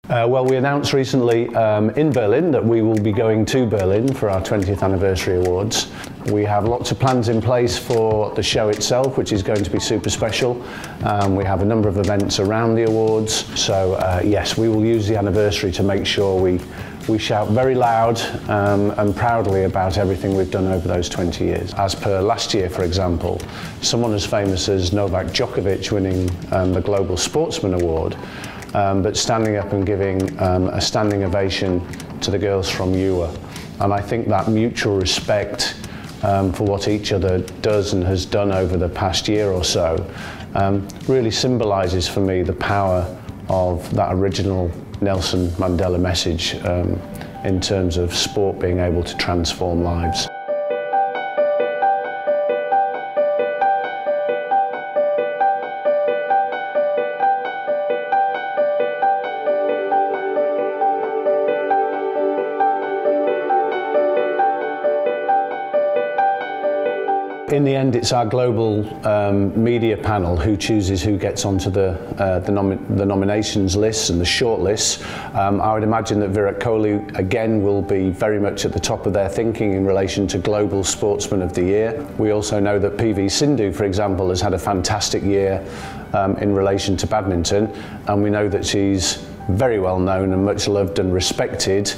Well, we announced recently in Berlin that we will be going to Berlin for our 20th anniversary awards. We have lots of plans in place for the show itself, which is going to be super special. We have a number of events around the awards, so yes, we will use the anniversary to make sure we shout very loud and proudly about everything we've done over those 20 years. As per last year, for example, someone as famous as Novak Djokovic winning the Global Sportsman Award, but standing up and giving a standing ovation to the girls from UA. And I think that mutual respect for what each other does and has done over the past year or so really symbolises for me the power of that original Nelson Mandela message in terms of sport being able to transform lives. In the end, it's our global media panel who chooses who gets onto the nominations lists and the short lists. I would imagine that Virat Kohli again will be very much at the top of their thinking in relation to Global Sportsman of the Year. We also know that PV Sindhu, for example, has had a fantastic year in relation to badminton, and we know that she's very well known and much loved and respected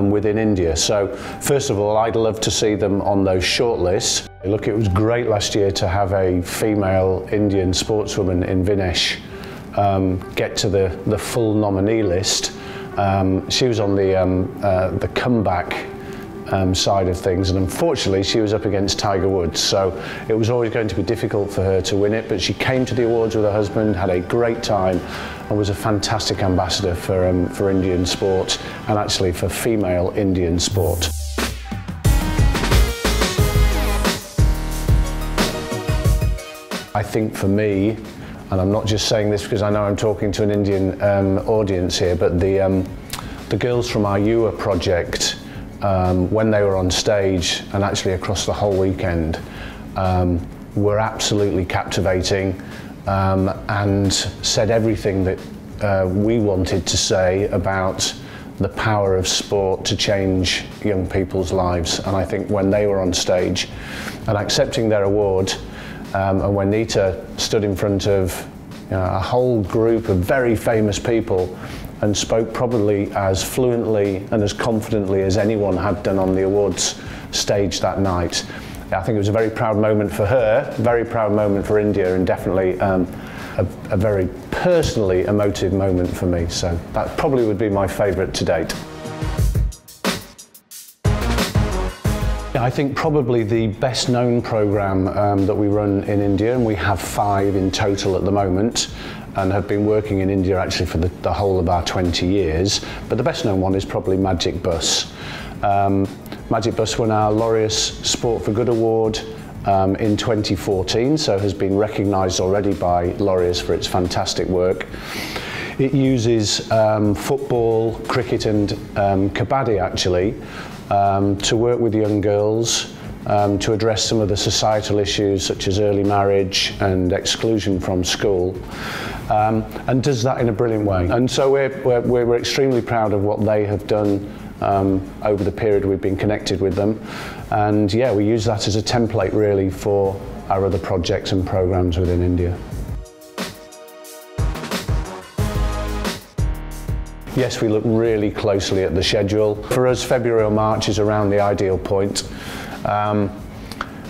within India. So first of all, I'd love to see them on those short lists. Look, it was great last year to have a female Indian sportswoman in Vinesh get to the full nominee list. She was on the comeback side of things, and unfortunately she was up against Tiger Woods, so it was always going to be difficult for her to win it, but she came to the awards with her husband, had a great time, and was a fantastic ambassador for Indian sport, and actually for female Indian sport. I think for me, and I'm not just saying this because I know I'm talking to an Indian audience here, but the girls from our UA project, when they were on stage and actually across the whole weekend, were absolutely captivating and said everything that we wanted to say about the power of sport to change young people's lives. And I think when they were on stage and accepting their award, and when Nita stood in front of a whole group of very famous people and spoke probably as fluently and as confidently as anyone had done on the awards stage that night, I think it was a very proud moment for her, very proud moment for India, and definitely a very personally emotive moment for me. So that probably would be my favourite to date. I think probably the best known programme that we run in India, and we have 5 in total at the moment, and have been working in India actually for the whole of our 20 years, but the best known one is probably Magic Bus. Magic Bus won our Laureus Sport for Good Award in 2014, so has been recognised already by Laureus for its fantastic work. It uses football, cricket and kabaddi actually to work with young girls to address some of the societal issues such as early marriage and exclusion from school, and does that in a brilliant way. And so we're extremely proud of what they have done over the period we've been connected with them, and yeah, we use that as a template really for our other projects and programs within India. Yes, we look really closely at the schedule. For us, February or March is around the ideal point.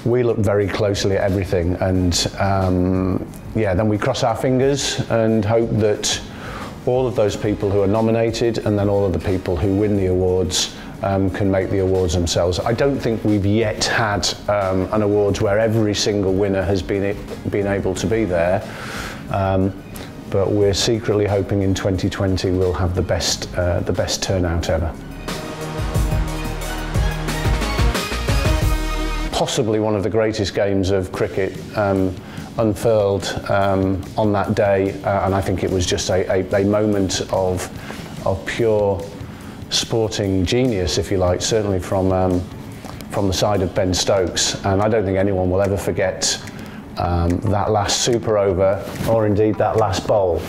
We look very closely at everything, and yeah, then we cross our fingers and hope that all of those people who are nominated and then all of the people who win the awards can make the awards themselves. I don't think we've yet had an awards where every single winner has been able to be there. But we're secretly hoping in 2020 we'll have the best turnout ever. Possibly one of the greatest games of cricket unfurled on that day, and I think it was just a moment of pure sporting genius, if you like, certainly from the side of Ben Stokes, and I don't think anyone will ever forget that last super over, or indeed that last bowl.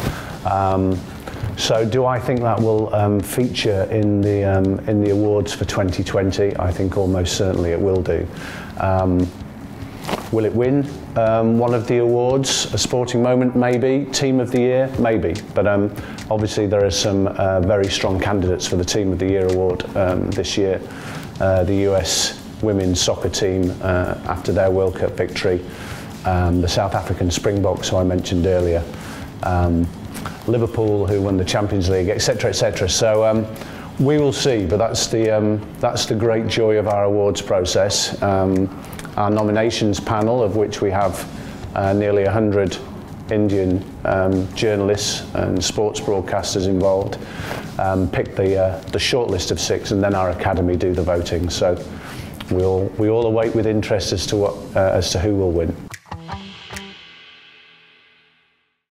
So do I think that will feature in the awards for 2020? I think almost certainly it will do. Will it win one of the awards? A sporting moment, maybe. Team of the year, maybe. But obviously there are some very strong candidates for the Team of the Year award this year. The US women's soccer team after their World Cup victory, the South African Springboks, who I mentioned earlier, Liverpool, who won the Champions League, etc., etc. So we will see, but that's the great joy of our awards process. Our nominations panel, of which we have nearly 100 Indian journalists and sports broadcasters involved, pick the short list of 6, and then our academy do the voting. So we all await with interest as to who will win.